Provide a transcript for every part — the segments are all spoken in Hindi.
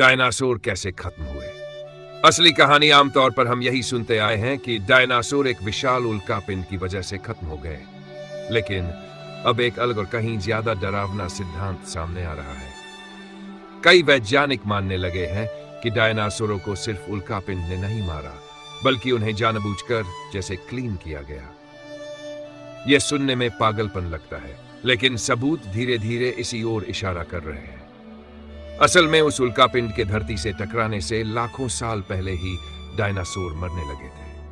डायनासोर कैसे खत्म हुए? असली कहानी आमतौर पर हम यही सुनते आए हैं कि डायनासोर एक विशाल उल्कापिंड की वजह से खत्म हो गए। लेकिन अब एक अलग और कहीं ज्यादा डरावना सिद्धांत सामने आ रहा है। कई वैज्ञानिक मानने लगे हैं कि डायनासोरों को सिर्फ उल्कापिंड ने नहीं मारा, बल्कि उन्हें जानबूझकर जैसे क्लीन किया गया। यह सुनने में पागलपन लगता है, लेकिन सबूत धीरे धीरे इसी ओर इशारा कर रहे हैं। असल में उस उल्कापिंड के धरती से टकराने से लाखों साल पहले ही डायनासोर मरने लगे थे।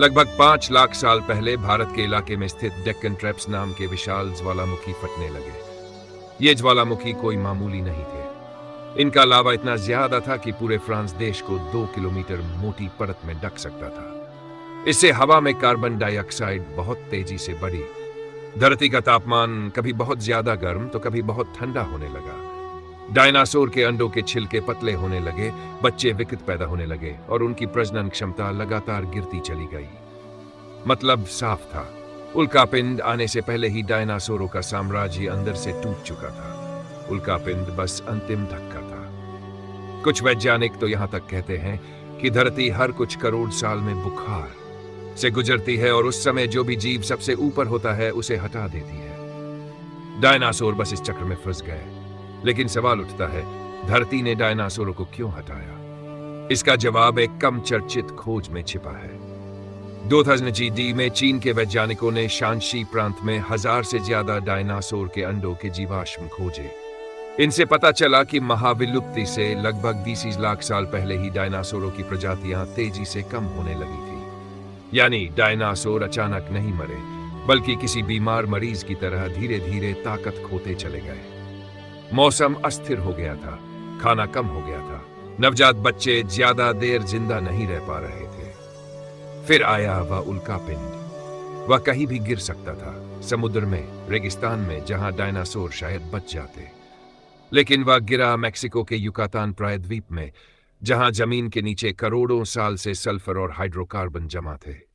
लगभग 5 लाख साल पहले भारत के इलाके में स्थित डेक्कन ट्रैप्स नाम के विशाल ज्वालामुखी फटने लगे। ये ज्वालामुखी कोई मामूली नहीं थे। इनका लावा इतना ज्यादा था कि पूरे फ्रांस देश को 2 किलोमीटर मोटी परत में ढक सकता था। इससे हवा में कार्बन डाइऑक्साइड बहुत तेजी से बढ़ी। धरती का तापमान कभी बहुत ज्यादा गर्म तो कभी बहुत ठंडा होने लगा। डायनासोर के अंडों के छिलके पतले होने लगे, बच्चे विकृत पैदा होने लगे और उनकी प्रजनन क्षमता लगातार गिरती चली गई। मतलब साफ था, उल्कापिंड आने से पहले ही डायनासोरों का साम्राज्य अंदर से टूट चुका था। उल्कापिंड बस अंतिम धक्का था। कुछ वैज्ञानिक तो यहां तक कहते हैं कि धरती हर कुछ करोड़ साल में बुखार से गुजरती है और उस समय जो भी जीव सबसे ऊपर होता है उसे हटा देती है। डायनासोर बस इस चक्र में फंस गए। लेकिन सवाल उठता है, धरती ने डायनासोरों को क्यों हटाया? इसका जवाब एक कम चर्चित खोज में छिपा है। 2000 GD में चीन के वैज्ञानिकों ने शांशी प्रांत में 1000 से ज्यादा डायनासोर के अंडों के जीवाश्म खोजे। इनसे पता चला कि महाविलुप्ति से लगभग 20 लाख साल पहले ही डायनासोरों की प्रजातियां तेजी से कम होने लगी थी। यानी डायनासोर अचानक नहीं मरे, बल्कि किसी बीमार मरीज की तरह धीरे धीरे ताकत खोते चले गए। मौसम अस्थिर हो गया था, खाना कम हो गया था, नवजात बच्चे ज्यादा देर जिंदा नहीं रह पा रहे थे। फिर आया वह उल्कापिंड। वह कहीं भी गिर सकता था, समुद्र में, रेगिस्तान में, जहां डायनासोर शायद बच जाते। लेकिन वह गिरा मैक्सिको के युकातान प्रायद्वीप में, जहां जमीन के नीचे करोड़ों साल से सल्फर और हाइड्रोकार्बन जमा थे।